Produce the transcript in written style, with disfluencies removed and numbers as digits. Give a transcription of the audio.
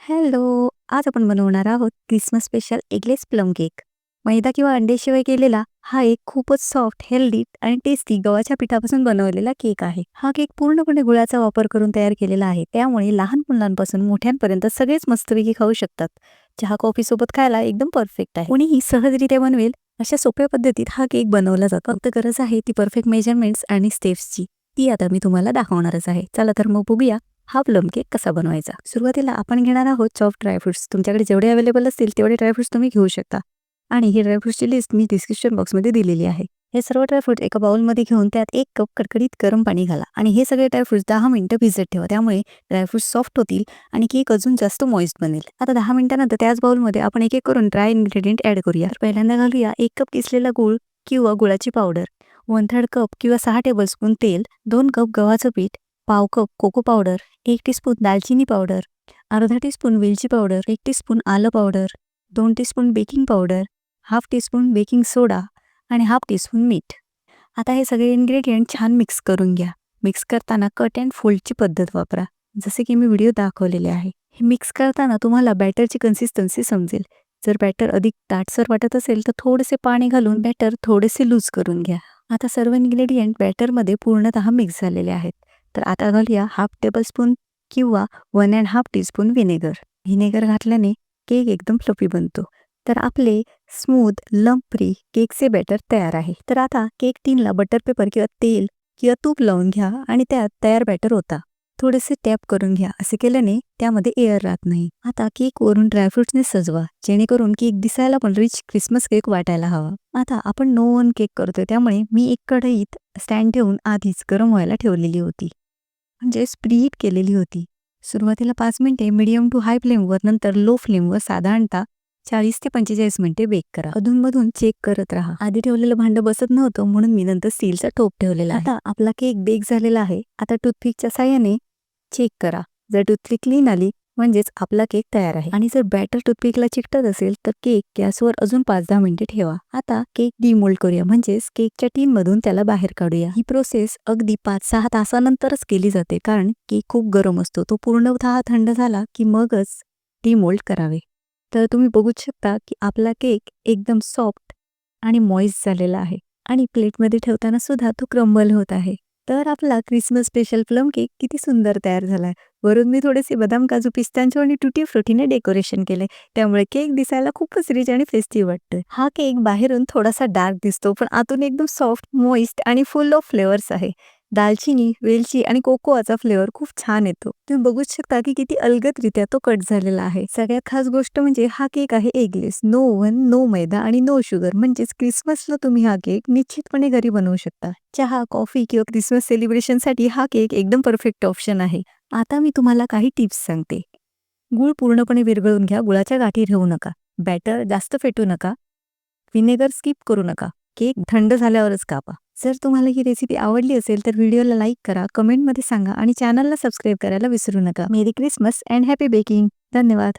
Hello! आज आपण बनवणार आहोत Christmas special eggless plum cake. मैदा किंवा अंड्याशिवाय केलेला हा एक खूपच सॉफ्ट, हेल्दी आणि टेस्टी गव्हाच्या पिठापासून बनवलेला केक आहे. हा केक पूर्णपणे गुळाचा वापर करून तयार केलेला आहे. त्यामुळे लहान मुलांपासून मोठ्यांपर्यंत सगळेच मस्तपैकी खाऊ शकतात. चहा कॉफी सोबत खायला एकदम परफेक्ट आहे. कोणीही सहजरित्या बनवेल अशा सोप्या पद्धतीत हा केक बनवला जातो. फक्त गरज आहे ती परफेक्ट मेजरमेंट्स आणि स्टेप्सची. ती आता मी तुम्हाला दाखवणारच आहे. चला तर मग बघूया हा प्लम केक कसा बनवायचा. सुरुवातीला आपण घेणार आहोत सॉफ्ट ड्रायफ्रुट्स. तुमच्याकडे जेवढे अवेलेबल असतील तेवढे ड्रायफ्रुट्स तुम्ही घेऊ शकता आणि ही ड्रायफ्रुट्सची लिस्ट मी डिस्क्रिप्शन बॉक्समध्ये दिलेली आहे. हे सर्व ड्रायफ्रुट्स एका बाउलमध्ये घेऊन त्यात 1 कप कडकडीत गरम पाणी घाला आणि हे सगळे ड्रायफ्रुट्स 10 मिनिटं भिजत ठेवा. त्यामुळे ड्रायफ्रुट्स सॉफ्ट होतील आणि केक अजून जास्त मॉइस्ट बनेल. आता 10 मिनिटांनंतर त्याच बाउलमध्ये आपण एक एक करून ड्राय इन्ग्रेडियंट ॲड करूया. पहिल्यांदा घालूया 1 कप किसलेला गूळ किंवा गुळाची पावडर, 1/3 कप किंवा 6 टेबलस्पून तेल, 2 कप गव्हाचं पीठ, पाव कप कोको पावडर, 1 टीस्पून दालचिनी पावडर, अर्धा टीस्पून वेलची पावडर, 1 टीस्पून आलं powder, 2 teaspoon baking powder, half teaspoon baking soda आणि हाफ टीस्पून मीठ. आता हे सगळे इन्ग्रेडियंट छान मिक्स करून घ्या. मिक्स करताना कट अँड फोल्डची पद्धत वापरा, जसे की मी व्हिडिओ दाखवलेले आहे. हे मिक्स करताना तुम्हाला बॅटरची कन्सिस्टन्सी समजेल. जर बॅटर अधिक दाटसर वाटत असेल तर थोडेसे पाणी घालून बॅटर थोडेसे लूज करून घ्या. आता सर्व इन्ग्रेडियंट बॅटरमध्ये पूर्णतः मिक्स झालेले आहेत. तर आता घालूया हाफ टेबलस्पून किंवा 1.5 टीस्पून व्हिनेगर. व्हिनेगर घातल्याने केक एकदम फ्लफी बनतो. तर आपले स्मूथ लंप फ्री केकचे बॅटर तयार आहे. तर आता केक टीनला बटर पेपर किंवा तेल किंवा तूप लावून घ्या आणि त्यात तयार बॅटर ओता. थोडेसे टॅप करून घ्या. असे केल्याने त्यामध्ये एअर राहत नाही. आता केक वरून ड्रायफ्रुट्सने सजवा, जेणेकरून केक दिसायला पण रिच क्रिसमस केक वाटायला हवा. आता आपण नो ओव्हन केक करतोय, त्यामुळे मी एक कढईत स्टँड ठेवून आधीच गरम व्हायला ठेवलेली होती, म्हणजेच प्रीहीट केलेली होती. सुरुवातीला 5 मिनिटे मीडियम टू हाय फ्लेमवर, नंतर लो फ्लेमवर साधारणतः 40 ते 45 मिनिटे बेक करा. अधूनमधून चेक करत राहा. आधी ठेवलेलं भांडं बसत नव्हतं म्हणून मी नंतर स्टीलचा टोप ठेवलेला आहे. आता आपला केक बेक झालेला आहे. आता टूथपिकच्या साहाय्याने चेक करा. जर टूथपिक क्लीन आली म्हणजेच आपला केक तयार आहे आणि जर बॅटर टूथपिकला चिकटत असेल तर केक गॅसवर अजून 5-10 मिनिटे ठेवा. आता केक डिमोल्ड करूया, म्हणजेच केकच्या टीनमधून त्याला बाहेर काढूया. ही प्रोसेस अगदी 5-6 तासानंतरच केली जाते, कारण केक खूप गरम असतो. तो पूर्णतः थंड झाला की मगच डिमोल्ड करावे. तर तुम्ही बघूच शकता की आपला केक एकदम सॉफ्ट आणि मॉइस्ट झालेला आहे आणि प्लेटमध्ये ठेवताना सुद्धा तो क्रम्बल होत आहे. तर आपला क्रिसमस स्पेशल प्लम केक किती सुंदर तयार झालाय. वरून मी थोडेसे बदाम, काजू, पिस्तांचो आणि टुटी फ्रुटीने डेकोरेशन केले, त्यामुळे केक दिसायला खूपच रिच आणि फेस्टिव्ह वाटतोय. हा केक बाहेरून थोडासा डार्क दिसतो, पण आतून एकदम सॉफ्ट, मॉइस्ट आणि फुल ऑफ फ्लेवर्स आहे. दालचिनी, वेलची आणि कोकोआचा फ्लेवर खूप छान येतो. तुम्ही बघूच शकता की किती अलगदरित्या तो कट झालेला आहे. सगळ्यात खास गोष्ट म्हणजे हा केक आहे एगलेस, नो ओव्हन, नो मैदा आणि नो शुगर. म्हणजेच क्रिसमसला तुम्ही हा केक निश्चितपणे घरी बनवू शकता. चहा, कॉफी किंवा क्रिसमस सेलिब्रेशनसाठी हा केक एकदम परफेक्ट ऑप्शन आहे. आता मी तुम्हाला काही टिप्स सांगते. गूळ पूर्णपणे विरघळून घ्या. गुळाच्या गाठी ठेवू नका. बॅटर जास्त फेटू नका. व्हिनेगर स्किप करू नका. केक थंड झाल्यावरच कापा. जर तुम्हाला ही रेसिपी आवडली असेल तर व्हिडिओला लाईक करा, कमेंटमध्ये सांगा आणि चॅनलला सबस्क्राईब करायला विसरू नका. मेरी क्रिसमस अँड हॅपी बेकिंग. धन्यवाद.